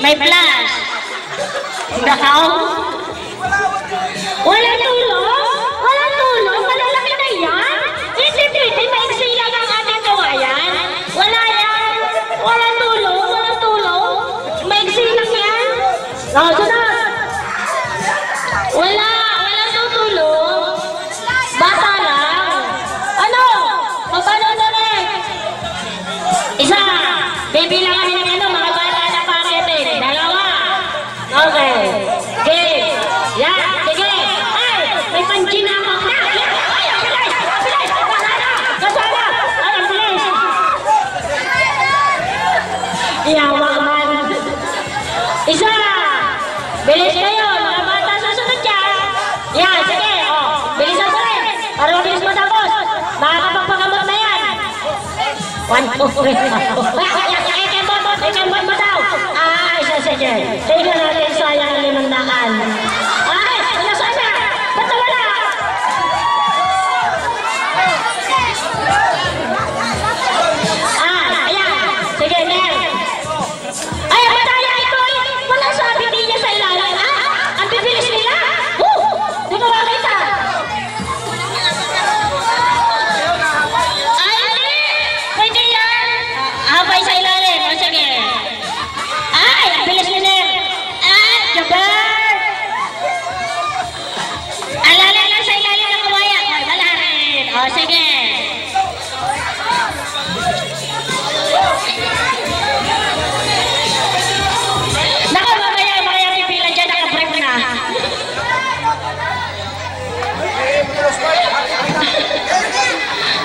May flash. Nakaw? Walang tulong? Walang tulong? Malalaki na yan? Hindi, maiksi lang ang ating kawayan. Wala yan. Walang tulong? Walang tulong? Maiksi lang yan? Sunod. Walang tutulong. Bata lang. Ano? Mabalo na rin. Isa. Bibilang kami ng ano, mga bata na pakitin. Dalawa. Okay. Game. Yan. Sige. Ay, may pansin na ako. Ay, bilis. Kasama. Ay, ang bilis. Iyawakan. Isa. Bilis kayo. Mga bata susunod dyan. Yan. Sige. O. Bilisan ko rin. Para mabilis matapos. Makakapagpagamot na yan. 1, 2, 3, 4. Ikembot mo daw. Sige. Tingnan natin sayang 500. Ay, nasaan na? Ba't nawala? Ayan. Sige, Nel. Ay, mataya ito. Wala sabi niya sa ilalim. Ang bibilis nila. Di ko makita. Ay, hindi. Pwede yan. Habay sa ilalim. Sige. Ay, ang bilis ni Nel. Jabar. Alala lang sa ilalim ng kawayan. Ay, wala rin. O, sige. Naku, mamaya pipila dyan. Naka-break na.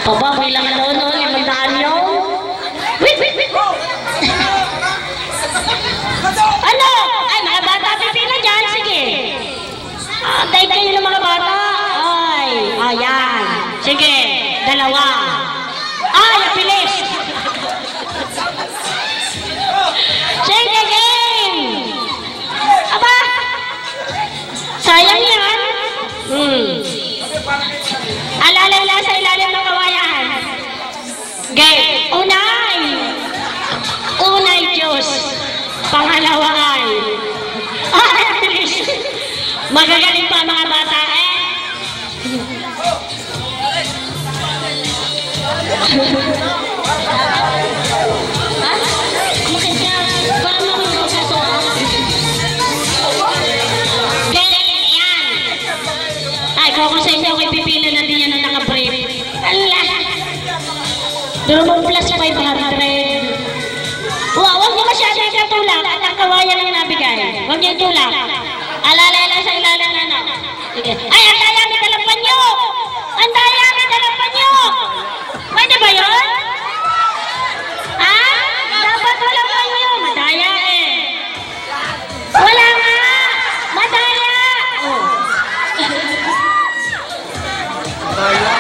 Papa, may lang ano, 500 yun. Wait. Ano? Ay, mga bata, pipila dyan. Sige. Dahil kayo ng mga bata. Ay, ayan. Sige, 2. Ay, pilis. Sige, game. Aba. Sayang yan. Alala lang sa ilalim ng kawayan. Game. Unay, Diyos. Pangalawa ay. Ay, pilis. Magagaling pa mga bata Ay, kung sa inyo ako'y pipila na din yan na naka-break. Allah! Durumong plus 500. Huwag niyo masyadong katulak at ang kawayan ang nabigay. Huwag niyo tulak. Alala lang sa ilalim na ano. Sige. Ay, ang daya may dalapan nyo! Ang daya may dalapan nyo! Pwede ba yun? Dapat wala ba yun? Madaya eh. Wala nga! Madaya!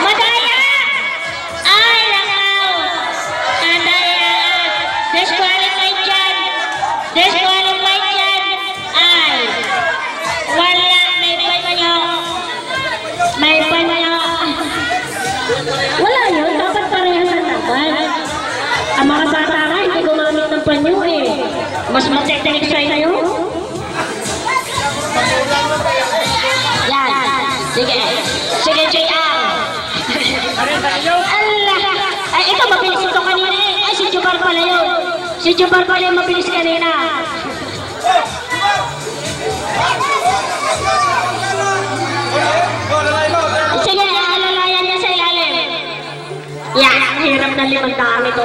Madaya! Ay, nakaw! Ang daya! Disqualified dyan! Disqualified dyan! Ay! Wala! May panyo! Wala yun! Dapat parehasan naman! Ang mga bata nga, hindi gumamit ng panyo eh! Mas mag-technique sa'yo! Yan! Sige! Sige, JR! Allah! Ay, ito mabilis ito kanina eh! Ay, si Jubar pala yun! Si Jubar pala yung mabilis kanina! Sige, alalayan niya sa ilalim. Yan, ang hirap na 500 ito